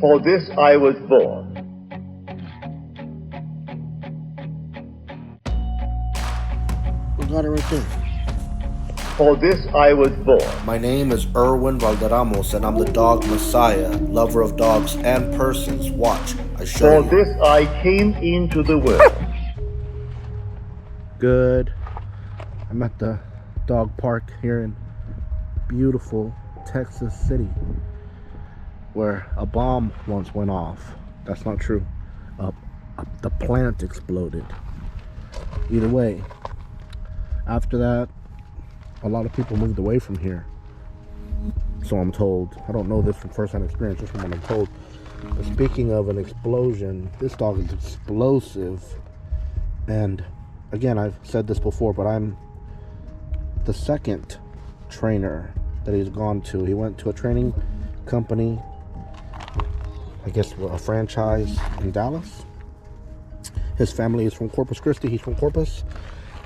For this I was born. We got it right there. For this I was born. My name is ErwinValderramos, and I'm the dog messiah, lover of dogs and persons. Watch, I show For you. this I came into the world. Good. I'm at the dog park here in beautiful Texas City, where a bomb once went off. That's not true. The plant exploded. Either way, after that, a lot of people moved away from here. So I'm told. I don't know this from first-hand experience, just from what I'm told. But speaking of an explosion, this dog is explosive. And again, I've said this before, but I'm the second trainer that he's gone to. He went to a training company, I guess a franchise in Dallas. His family is from Corpus Christi. He's from Corpus.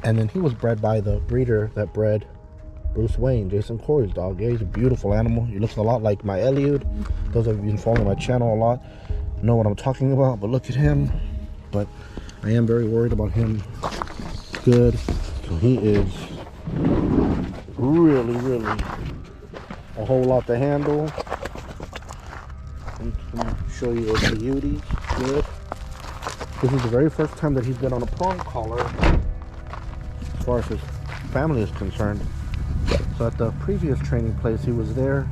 And then he was bred by the breeder that bred Bruce Wayne, Jason Corey's dog. Yeah, he's a beautiful animal. He looks a lot like my Eliud. Those of you who've been following my channel a lot know what I'm talking about, but look at him. But I am very worried about him. Good. So he is really a whole lot to handle. Let me show you a beauty. Good. This is the very first time that he's been on a prong collar as far as his family is concerned. So at the previous training place, he was there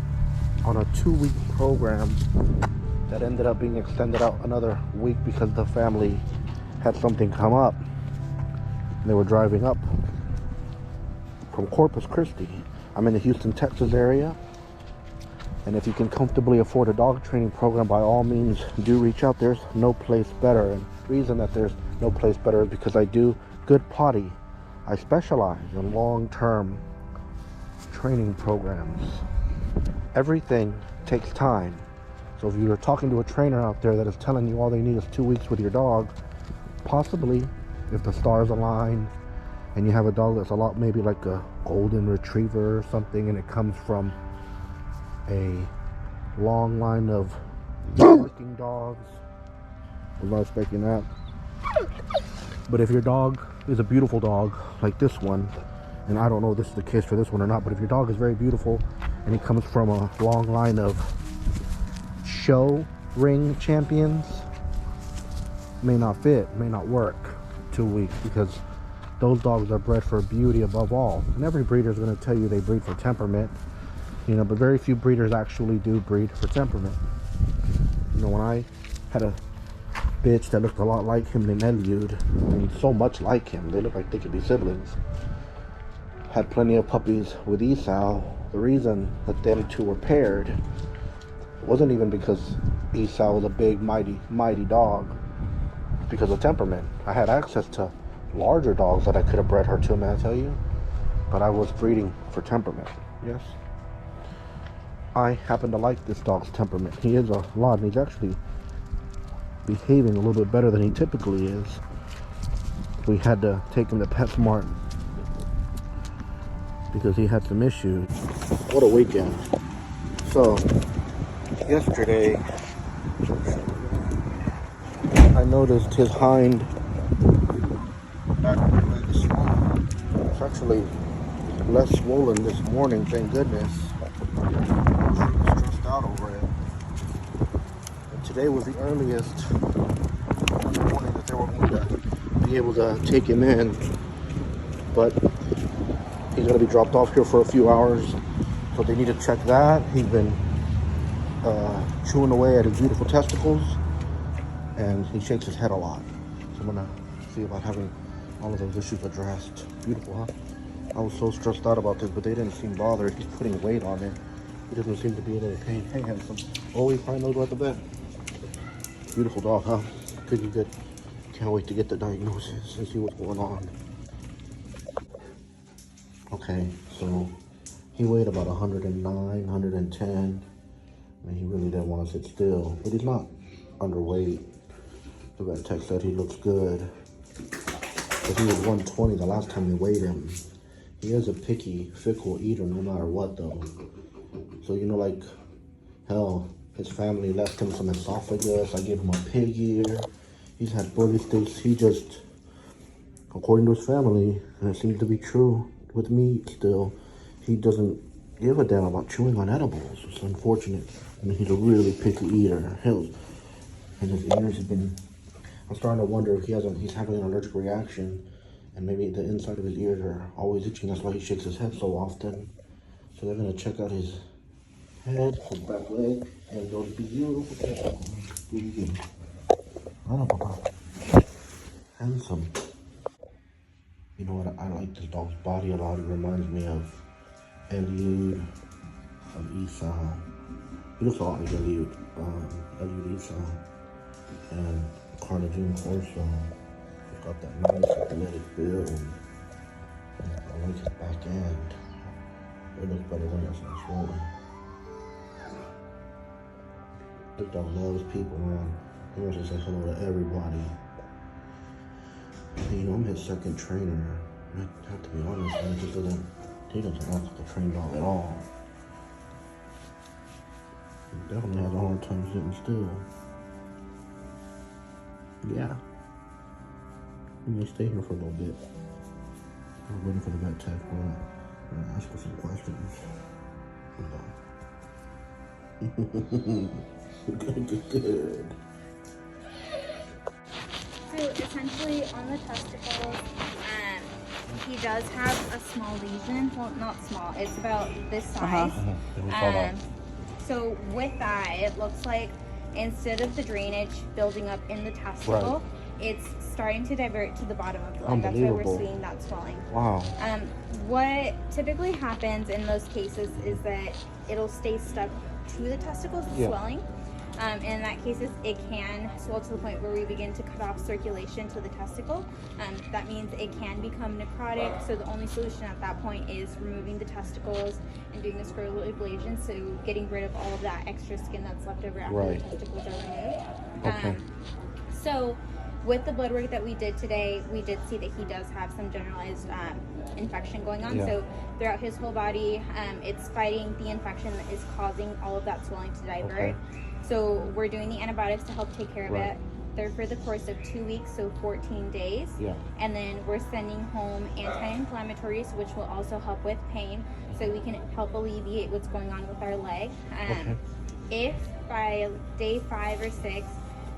on a 2-week program that ended up being extended out another week because the family had something come up. And they were driving up from Corpus Christi. I'm in the Houston, Texas area. And if you can comfortably afford a dog training program, by all means, do reach out. There's no place better. And the reason that there's no place better is because I do good potty. I specialize in long-term training programs. Everything takes time. So if you're talking to a trainer out there that is telling you all they need is 2 weeks with your dog, possibly if the stars align and you have a dog that's a lot, maybe like a golden retriever or something, and it comes from a long line of working dogs, I was not expecting that. But if your dog is a beautiful dog like this one, and I don't know if this is the case for this one or not, but if your dog is very beautiful and he comes from a long line of show ring champions, may not fit, may not work 2 weeks, because those dogs are bred for beauty above all. And every breeder is going to tell you they breed for temperament, you know, but very few breeders actually do breed for temperament. You know, when I had a bitch that looked a lot like him named Eliud, I mean, so much like him, they look like they could be siblings. Had plenty of puppies with Esau. The reason that them two were paired wasn't even because Esau was a big, mighty dog. It's because of temperament. I had access to larger dogs that I could have bred her to, may I tell you? But I was breeding for temperament, yes? I happen to like this dog's temperament. He is a lot, and he's actually behaving a little bit better than he typically is. We had to take him to PetSmart because he had some issues. What a weekend. So, yesterday, I noticed his hind back leg is swollen. It's actually less swollen this morning, thank goodness. I was stressed out over it. And today was the earliest morning that they were going to be able to take him in. But he's going to be dropped off here for a few hours, so they need to check that. He's been chewing away at his beautiful testicles, and he shakes his head a lot. So I'm going to see about having all of those issues addressed. Beautiful, huh? I was so stressed out about this, but they didn't seem bothered. He's putting weight on it. He doesn't seem to be in any pain. Hey, handsome. Oh, he finally knows what to bed. Beautiful dog, huh? Good. Can't wait to get the diagnosis and see what's going on. Okay, so he weighed about 109, 110. I mean, he really didn't want to sit still, but he's not underweight. The vet tech said he looks good. But he was 120 the last time we weighed him. He is a picky, fickle eater no matter what, though. So, you know, like, hell, His family left him some esophagus. I gave him a pig ear. He's had bully sticks. He just, according to his family, and it seems to be true with me still, he doesn't give a damn about chewing on edibles. It's unfortunate. I mean, he's a really picky eater. And his ears have been, I'm starting to wonder if he's having an allergic reaction, and maybe the inside of his ears are always itching. That's why he shakes his head so often. So they're gonna check out his head, his back leg, and those beautiful testicles. Handsome. You know what? I like this dog's body a lot. It reminds me of Eliud, of Esau. He looks a lot like Eliud Esau, and Carnage Corso. He's got that nice athletic build. I like his back end. It looks better when it's not swollen. This dog loves people, man. He wants to say hello to everybody. And, you know, I'm his second trainer. I have to be honest, man. He doesn't act like a trained dog at all. He definitely has a hard time sitting still. Yeah. He may stay here for a little bit. I'm waiting for the vet tech. I'm gonna ask her some questions. Good. So essentially on the testicles, he does have a small lesion. Well, not small, it's about this size. So with that, it looks like instead of the drainage building up in the testicle, it's starting to divert to the bottom of the leg. That's why we're seeing that swelling. Wow. What typically happens in those cases is that it'll stay stuck to the testicles, the swelling. In that case, it can swell to the point where we begin to cut off circulation to the testicle. That means it can become necrotic, so the only solution at that point is removing the testicles and doing the scrotal ablation, so getting rid of all of that extra skin that's left over after the testicles are removed. So with the blood work that we did today, we did see that he does have some generalized infection going on. So throughout his whole body, it's fighting the infection that is causing all of that swelling to divert. So we're doing the antibiotics to help take care of it. They're for the course of 2 weeks, so 14 days. And then we're sending home anti-inflammatories, which will also help with pain, so we can help alleviate what's going on with our leg. If by day 5 or 6,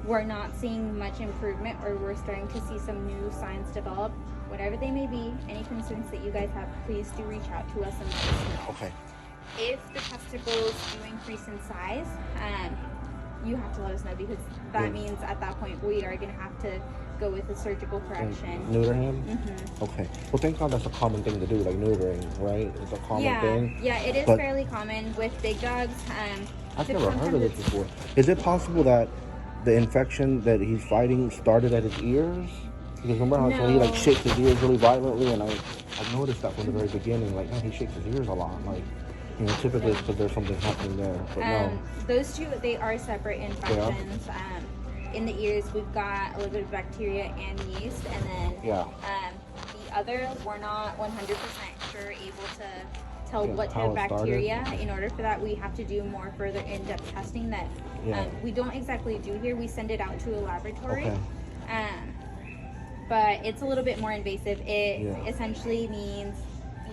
we're not seeing much improvement, or we're starting to see some new signs develop, whatever they may be, any concerns that you guys have, please do reach out to us and let us know. If the testicles do increase in size, you have to let us know, because that means at that point we are going to have to go with a surgical correction. Neuter him? Okay. Well, thank God that's a common thing to do, like neutering, right? It's a common thing. Yeah, it is fairly common with big dogs. I've never heard of this before. Is it possible that the infection that he's fighting started at his ears? Because remember how he like shakes his ears really violently, and I noticed that from the very beginning. Like, man, he shakes his ears a lot. Like, you know, typically it's because there's something happening there. But no. Those two, they are separate infections. In the ears, we've got a little bit of bacteria and yeast, and then the other, we're not 100% sure able to tell what type of bacteria. In order for that, we have to do more further in-depth testing that we don't exactly do here. We send it out to a laboratory. But it's a little bit more invasive. It essentially means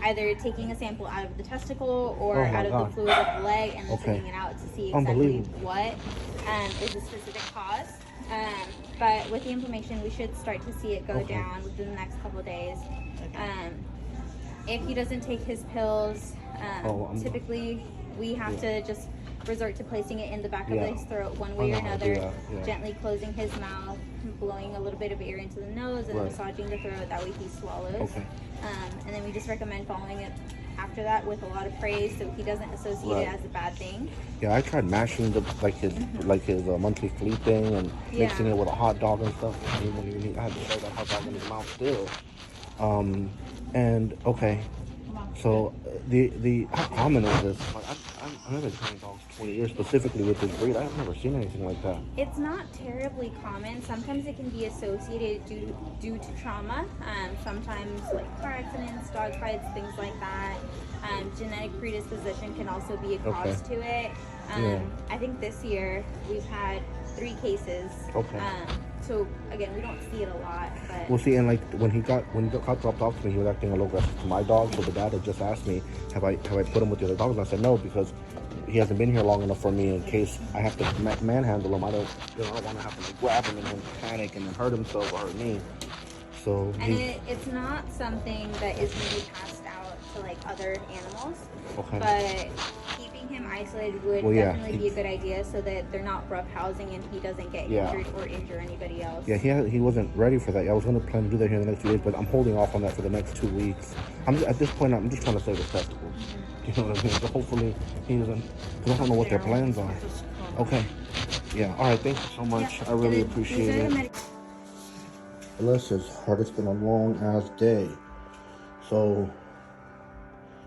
either taking a sample out of the testicle or out of the fluid of the leg, and then sending it out to see exactly what is the specific cause. But with the inflammation, we should start to see it go down within the next couple of days. If he doesn't take his pills, typically we have to just resort to placing it in the back of his throat one way or another, gently closing his mouth, blowing a little bit of air into the nose, and massaging the throat. That way he swallows. And then we just recommend following it after that with a lot of praise, so he doesn't associate it as a bad thing. I tried mashing his monthly flea thing and mixing it with a hot dog and stuff. I had to throw that hot dog in his mouth still. So how common is this? Like, I've never trained dogs 20 years specifically with this breed. I've never seen anything like that. It's not terribly common. Sometimes it can be associated due to trauma. Sometimes like car accidents, dog fights, things like that. Genetic predisposition can also be a cause to it. Yeah. I think this year we've had 3 cases. Okay. So again, we don't see it a lot, but Well, see, and like when he got dropped off to me, he was acting a little aggressive to my dog. So the dad had just asked me, have I put him with the other dogs? And I said no, because he hasn't been here long enough for me in case I have to manhandle him. I don't want to have to grab him and then panic and then hurt himself or hurt me. So it's not something that is going to be passed out to like other animals. Okay. But keeping him isolated would definitely be a good idea, so that they're not roughhousing and he doesn't get injured or injure anybody else. Yeah, he wasn't ready for that. I was going to plan to do that here in the next few days, but I'm holding off on that for the next 2 weeks. At this point, I'm just trying to save his testicles. You know what I mean? So hopefully he doesn't, because I don't know what their plans are. Okay. Yeah. All right. Thank you so much. I really appreciate it. Bless his heart. It's been a long ass day. So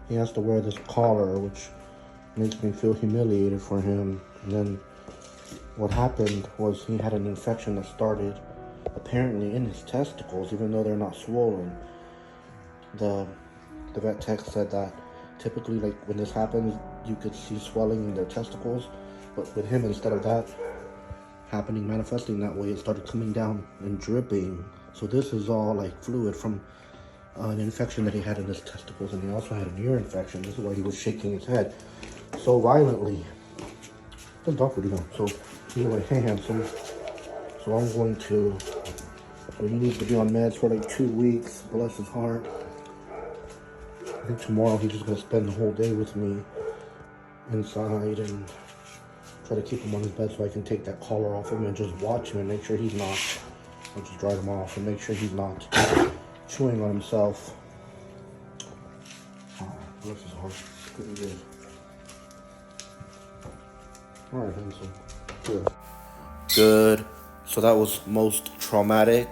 he has to wear this collar, which makes me feel humiliated for him. And then what happened was he had an infection that started apparently in his testicles, even though they're not swollen. The vet tech said that typically, like when this happens, you could see swelling in their testicles, but with him, instead of that manifesting that way, it started coming down and dripping. So this is all like fluid from an infection that he had in his testicles, and he also had an ear infection. This is why he was shaking his head so violently. Good dog for you. So anyway, hey handsome. So I'm going to. So he needs to be on meds for like 2 weeks. Bless his heart. I think tomorrow he's just gonna spend the whole day with me inside and try to keep him on his bed so I can take that collar off him and just watch him and make sure he's not. I'll just dry him off and make sure he's not chewing on himself. Oh, bless his heart. Pretty good. All right, handsome. Good. Good. So that was most traumatic,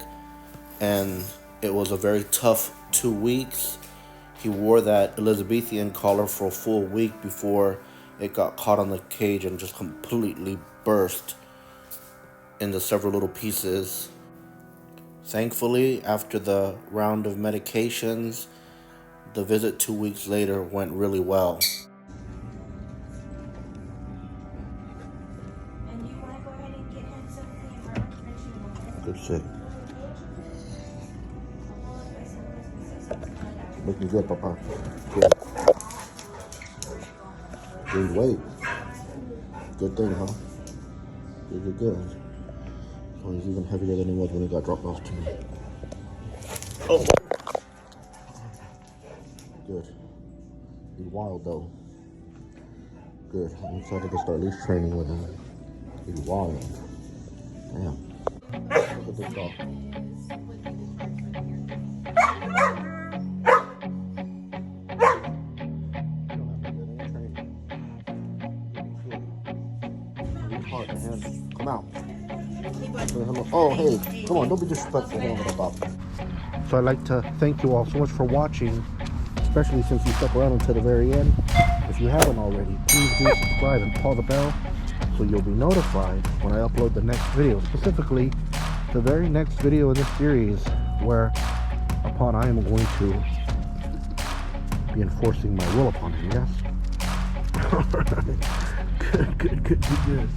and it was a very tough 2 weeks. He wore that Elizabethan collar for a full week before it got caught on the cage and just completely burst into several little pieces. Thankfully, after the round of medications, the visit 2 weeks later went really well. And you want to go ahead and get him something? Good shit. Looking good, Papa. Good. Gained weight. Good thing, huh? Good. So he's even heavier than he was when he got dropped off to me. Oh. Good. He's wild though. Good. I'm excited to start leash training with him. He's wild. Damn. Look at this dog. Come out. Oh, hey, come on, don't be disrespectful. Hold on, I'm gonna stop. So I'd like to thank you all so much for watching, especially since you stuck around until the very end. If you haven't already, please do subscribe and call the bell so you'll be notified when I upload the next video, specifically the very next video in this series, whereupon I am going to be enforcing my will upon him, yes? Good.